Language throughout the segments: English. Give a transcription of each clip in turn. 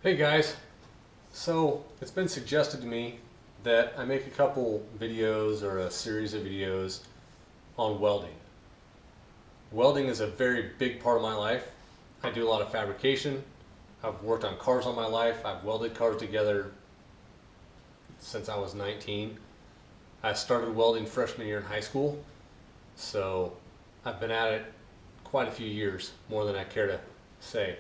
Hey guys, so it's been suggested to me that I make a couple videos or a series of videos on welding. Welding is a very big part of my life. I do a lot of fabrication. I've worked on cars all my life. I've welded cars together since I was 19. I started welding freshman year in high school, so I've been at it quite a few years, more than I care to say.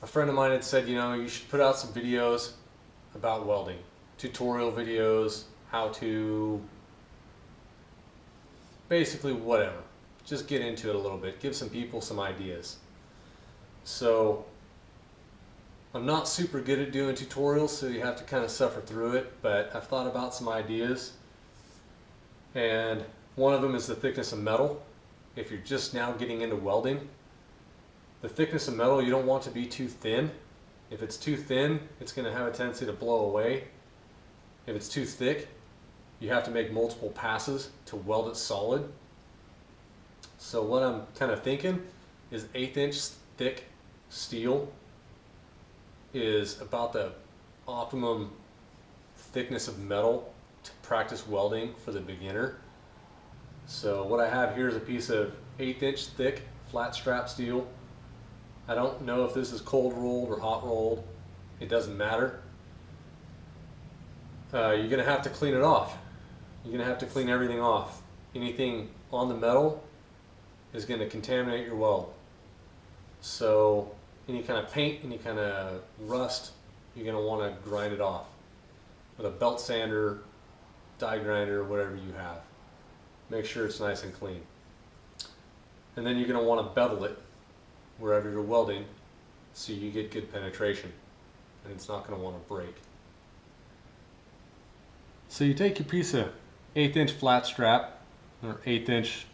A friend of mine had said, you should put out some videos about welding, tutorial videos, how to, basically whatever. Just get into it a little bit, give some people some ideas. So I'm not super good at doing tutorials, so you have to kind of suffer through it, but I've thought about some ideas, and one of them is the thickness of metal. If you're just now getting into welding, the thickness of metal, you don't want to be too thin. If it's too thin, it's going to have a tendency to blow away. If it's too thick, you have to make multiple passes to weld it solid. So what I'm kind of thinking is 1/8 inch thick steel is about the optimum thickness of metal to practice welding for the beginner. So what I have here is a piece of 1/8 inch thick flat strap steel. I don't know if this is cold rolled or hot rolled. It doesn't matter. You're going to have to clean it off. You're going to have to clean everything off. Anything on the metal is going to contaminate your weld. So any kind of paint, any kind of rust, you're going to want to grind it off with a belt sander, die grinder, whatever you have. Make sure it's nice and clean. And then you're going to want to bevel it wherever you're welding so you get good penetration and it's not going to want to break. So you take your piece of 1/8 inch flat strap or 1/8 inch,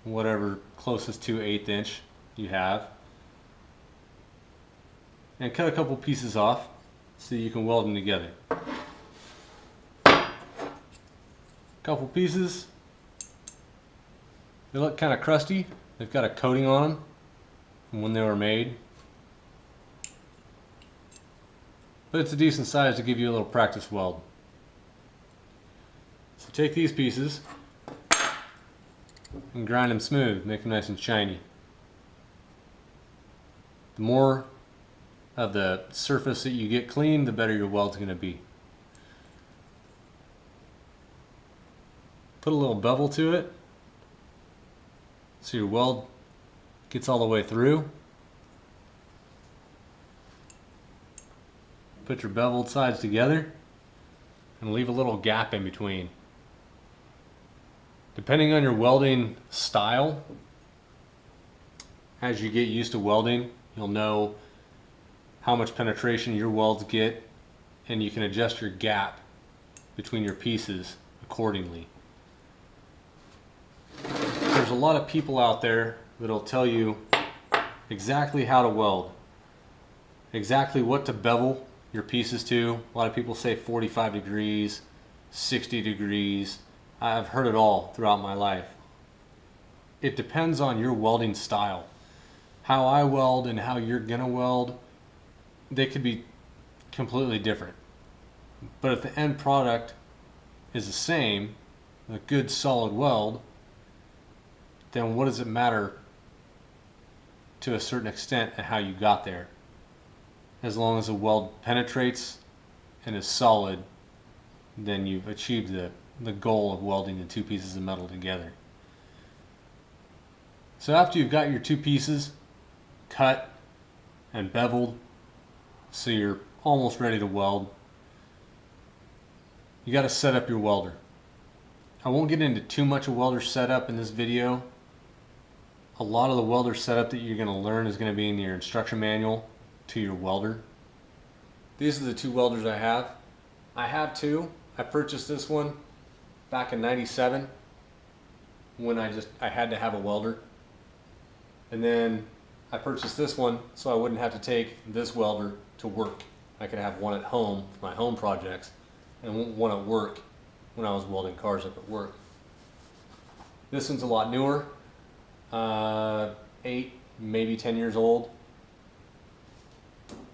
whatever closest to 1/8 inch you have, and cut a couple pieces off so you can weld them together. Couple pieces, they look kind of crusty. They've got a coating on them from when they were made, but it's a decent size to give you a little practice weld. So take these pieces and grind them smooth, make them nice and shiny. The more of the surface that you get clean, the better your weld's going to be. Put a little bevel to it so your weld gets all the way through. Put your beveled sides together and leave a little gap in between. Depending on your welding style, as you get used to welding, you'll know how much penetration your welds get, and you can adjust your gap between your pieces accordingly. There's a lot of people out there that'll tell you exactly how to weld, exactly what to bevel your pieces to. A lot of people say 45 degrees, 60 degrees. I've heard it all throughout my life. It depends on your welding style. How I weld and how you're gonna weld, they could be completely different. But if the end product is the same, a good solid weld, then what does it matter to a certain extent and how you got there? As long as the weld penetrates and is solid, then you've achieved the goal of welding the two pieces of metal together. So after you've got your two pieces cut and beveled so you're almost ready to weld, you got to set up your welder. I won't get into too much of welder setup in this video. A lot of the welder setup that you're going to learn is going to be in your instruction manual to your welder. These are the two welders I have. I have two. I purchased this one back in '97 when I had to have a welder. And then I purchased this one so I wouldn't have to take this welder to work. I could have one at home for my home projects and one at work when I was welding cars up at work. This one's a lot newer, 8, maybe 10 years old.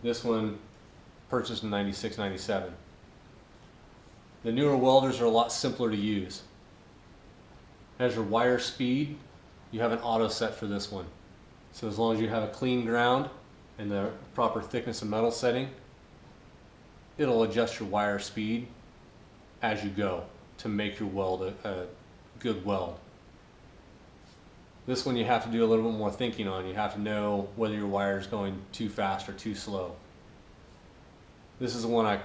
This one purchased in 96, 97. The newer welders are a lot simpler to use. As your wire speed, you have an auto set for this one. So as long as you have a clean ground and the proper thickness of metal setting, it'll adjust your wire speed as you go to make your weld a good weld. This one you have to do a little bit more thinking on. You have to know whether your wire is going too fast or too slow. This is the one I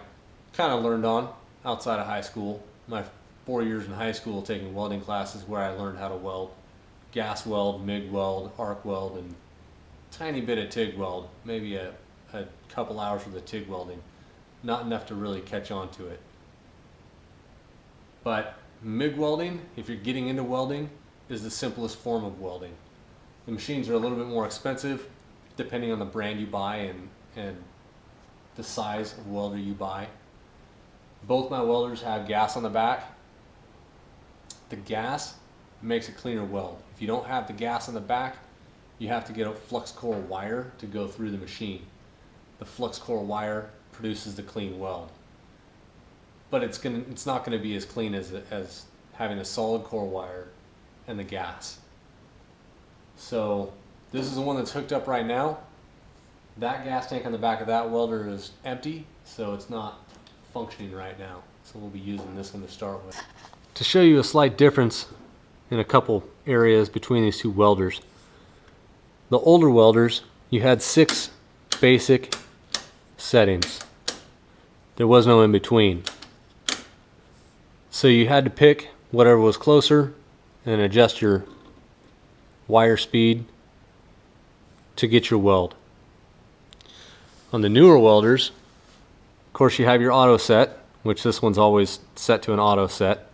kind of learned on outside of high school. My 4 years in high school taking welding classes where I learned how to weld. Gas weld, MIG weld, arc weld, and a tiny bit of TIG weld. Maybe a couple hours worth of TIG welding. Not enough to really catch on to it. But MIG welding, if you're getting into welding, is the simplest form of welding. The machines are a little bit more expensive depending on the brand you buy and the size of welder you buy. Both my welders have gas on the back. The gas makes a cleaner weld. If you don't have the gas on the back, you have to get a flux core wire to go through the machine. The flux core wire produces the clean weld. But it's not going to be as clean as having a solid core wire and the gas. So this is the one that's hooked up right now. That gas tank on the back of that welder is empty, so it's not functioning right now. So we'll be using this one to start with. To show you a slight difference in a couple areas between these two welders. The older welders, you had 6 basic settings. There was no in between. So you had to pick whatever was closer and adjust your wire speed to get your weld. On the newer welders, of course you have your auto set, which this one's always set to an auto set,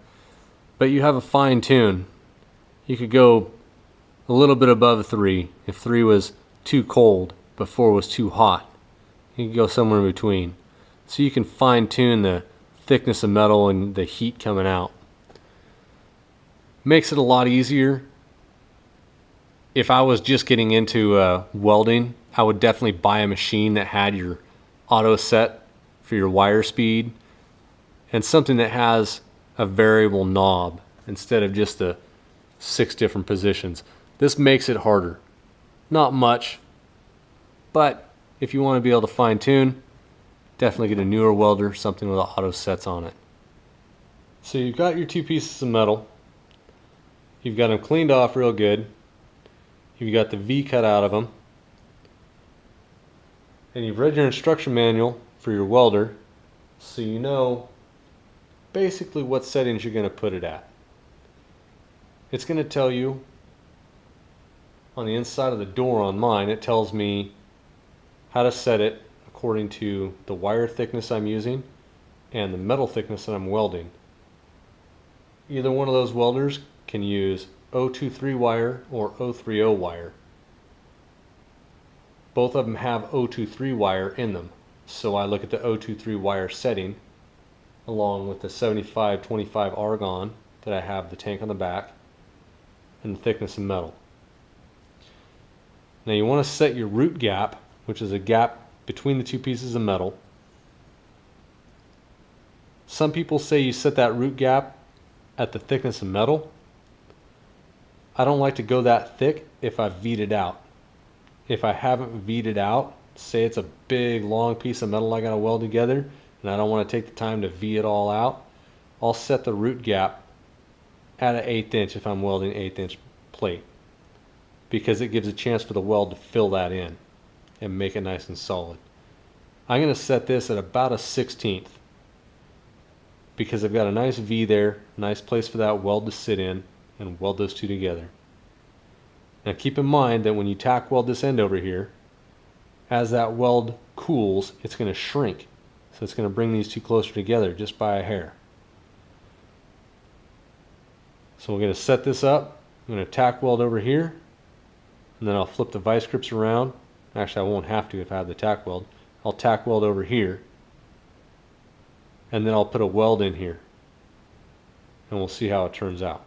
but you have a fine tune. You could go a little bit above 3 if 3 was too cold but 4 was too hot. You can go somewhere in between. So you can fine tune the thickness of metal and the heat coming out. Makes it a lot easier. If I was just getting into welding, I would definitely buy a machine that had your auto set for your wire speed and something that has a variable knob instead of just the 6 different positions. This makes it harder. Not much, but if you want to be able to fine tune, definitely get a newer welder, something with auto sets on it. So you've got your 2 pieces of metal. You've got them cleaned off real good. You've got the V cut out of them. And you've read your instruction manual for your welder, so you know basically what settings you're going to put it at. It's going to tell you on the inside of the door on mine, it tells me how to set it according to the wire thickness I'm using and the metal thickness that I'm welding. Either one of those welders can use 023 wire or 030 wire. Both of them have 023 wire in them, so I look at the 023 wire setting along with the 75-25 argon that I have the tank on the back and the thickness of metal. Now you want to set your root gap, which is a gap between the 2 pieces of metal. Some people say you set that root gap at the thickness of metal. I don't like to go that thick if I've V'd it out. If I haven't V'd it out, say it's a big long piece of metal I got to weld together and I don't want to take the time to V it all out, I'll set the root gap at an 1/8 inch if I'm welding 1/8 inch plate, because it gives a chance for the weld to fill that in and make it nice and solid. I'm going to set this at about a 1/16 because I've got a nice V there, nice place for that weld to sit in, and weld those 2 together. Now keep in mind that when you tack weld this end over here, as that weld cools, it's going to shrink. So it's going to bring these 2 closer together just by a hair. So we're going to set this up. I'm going to tack weld over here, and then I'll flip the vice grips around. Actually, I won't have to if I have the tack weld. I'll tack weld over here, and then I'll put a weld in here. and we'll see how it turns out.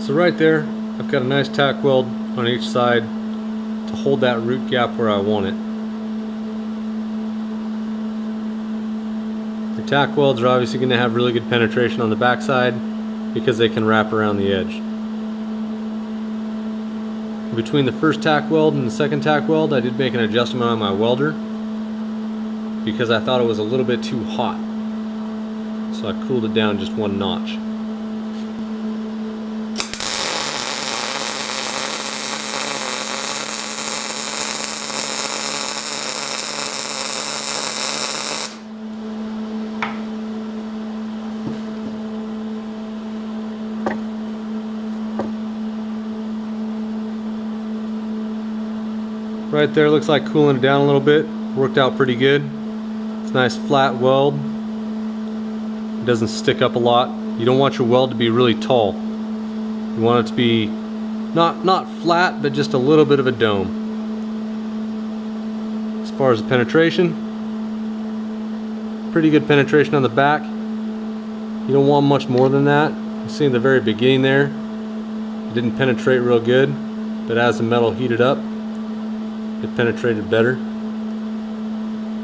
So right there, I've got a nice tack weld on each side to hold that root gap where I want it. The tack welds are obviously going to have really good penetration on the back side because they can wrap around the edge. Between the first tack weld and the second tack weld, I did make an adjustment on my welder because I thought it was a little bit too hot. So I cooled it down just one notch. Right there, looks like cooling it down a little bit. Worked out pretty good. It's a nice flat weld. It doesn't stick up a lot. You don't want your weld to be really tall. You want it to be not flat, but just a little bit of a dome. As far as the penetration, pretty good penetration on the back. You don't want much more than that. You see in the very beginning there, it didn't penetrate real good, but as the metal heated up, it penetrated better.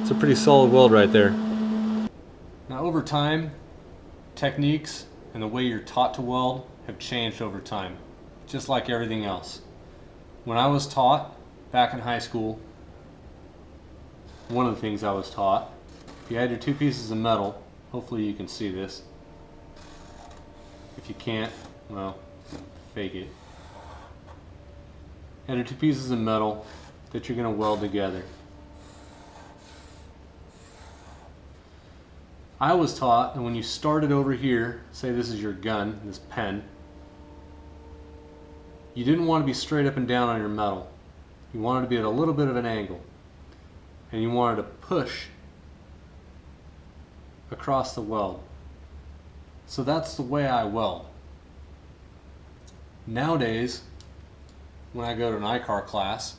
It's a pretty solid weld right there. Now over time, techniques and the way you're taught to weld have changed over time, just like everything else. When I was taught back in high school, one of the things I was taught, if you had your two pieces of metal, hopefully you can see this. If you can't, well, fake it. You had your two pieces of metal that you're going to weld together. I was taught that when you started over here, say this is your gun, this pen, you didn't want to be straight up and down on your metal. You wanted to be at a little bit of an angle. And you wanted to push across the weld. So that's the way I weld. Nowadays, when I go to an ICAR class,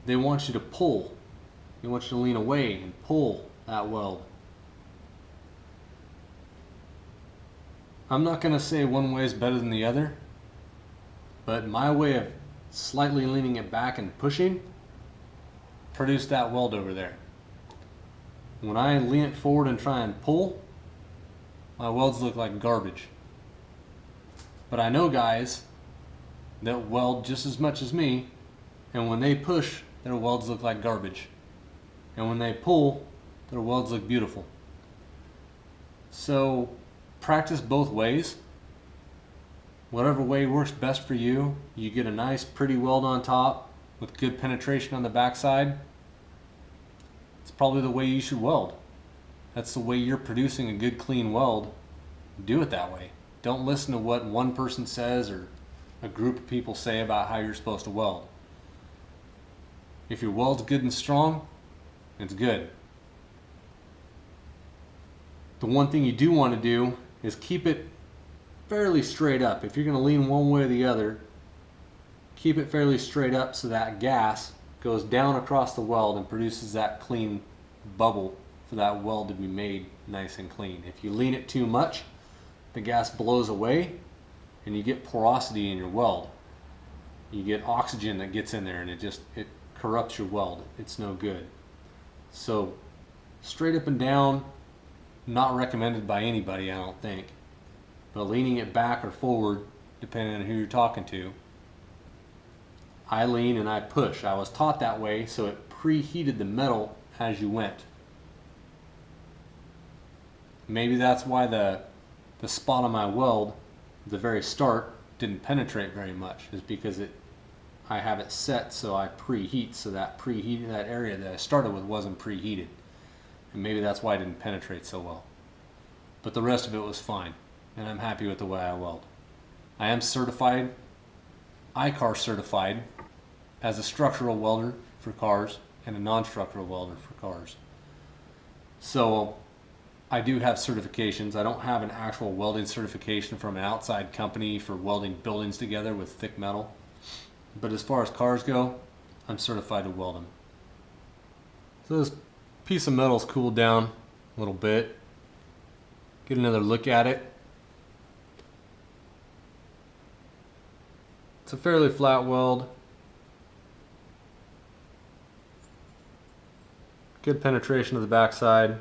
they want you to pull. They want you to lean away and pull that weld. I'm not going to say one way is better than the other, but my way of slightly leaning it back and pushing produced that weld over there. When I lean it forward and try and pull, my welds look like garbage. But I know guys that weld just as much as me, and when they push, their welds look like garbage. And when they pull, their welds look beautiful. So practice both ways. Whatever way works best for you, you get a nice pretty weld on top with good penetration on the backside. It's probably the way you should weld. That's the way you're producing a good clean weld. Do it that way. Don't listen to what one person says or a group of people say about how you're supposed to weld. If your weld's good and strong, it's good. The one thing you do want to do is keep it fairly straight up. If you're going to lean one way or the other, keep it fairly straight up so that gas goes down across the weld and produces that clean bubble for that weld to be made nice and clean. If you lean it too much, the gas blows away and you get porosity in your weld. You get oxygen that gets in there and it corrupts your weld. It's no good. So straight up and down, not recommended by anybody, I don't think. But leaning it back or forward, depending on who you're talking to, I lean and I push. I was taught that way, so it preheated the metal as you went. Maybe that's why the spot on my weld at the very start didn't penetrate very much, is because I have it set so I preheat, so that area that I started with wasn't preheated. and maybe that's why it didn't penetrate so well. But the rest of it was fine, and I'm happy with the way I weld. I am certified, ICAR certified, as a structural welder for cars and a non-structural welder for cars. So I do have certifications. I don't have an actual welding certification from an outside company for welding buildings together with thick metal. But as far as cars go, I'm certified to weld them. So this piece of metal's cooled down a little bit. Get another look at it. It's a fairly flat weld. Good penetration of the backside,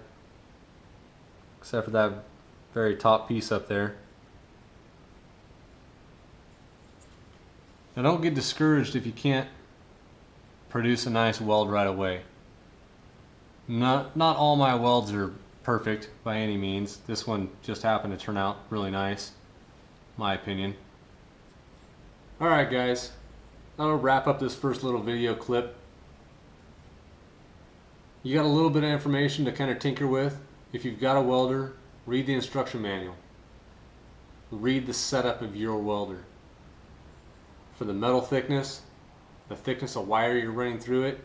except for that very top piece up there. Now don't get discouraged if you can't produce a nice weld right away. Not all my welds are perfect by any means. This one just happened to turn out really nice, my opinion. Alright guys, I'll wrap up this first little video clip. You got a little bit of information to kind of tinker with. If you've got a welder, read the instruction manual. Read the setup of your welder. For the metal thickness, the thickness of wire you're running through it,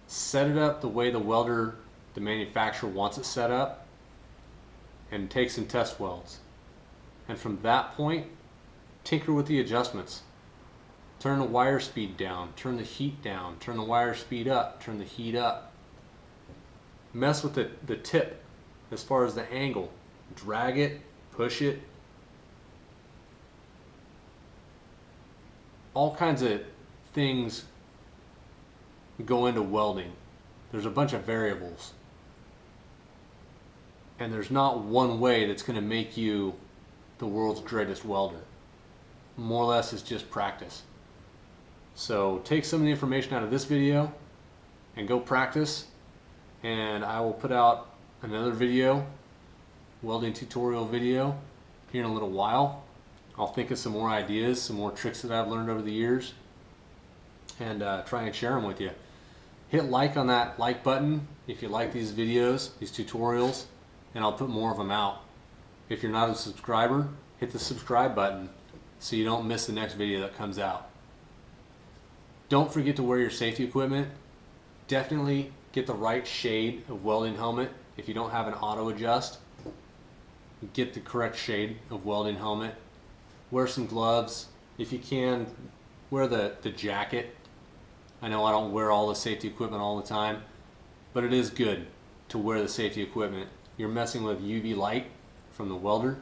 set it up the way the welder, the manufacturer wants it set up, and take some test welds. And from that point, tinker with the adjustments. Turn the wire speed down, turn the heat down, turn the wire speed up, turn the heat up. Mess with the tip as far as the angle. Drag it, push it. All kinds of things go into welding. There's a bunch of variables. And there's not one way that's going to make you the world's greatest welder. More or less it's just practice. So take some of the information out of this video and go practice, and I will put out another video, welding tutorial video, here in a little while. I'll think of some more ideas, some more tricks that I've learned over the years, and try and share them with you. Hit like on that like button if you like these videos, these tutorials, and I'll put more of them out. If you're not a subscriber, hit the subscribe button so you don't miss the next video that comes out. Don't forget to wear your safety equipment. Definitely get the right shade of welding helmet. If you don't have an auto adjust, get the correct shade of welding helmet. Wear some gloves. If you can, wear the jacket. I know I don't wear all the safety equipment all the time, but it is good to wear the safety equipment. You're messing with UV light from the welder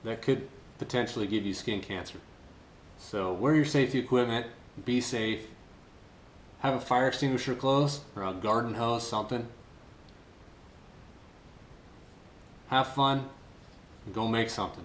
that could potentially give you skin cancer. So wear your safety equipment. Be safe. Have a fire extinguisher close, or a garden hose, something. Have fun, and go make something.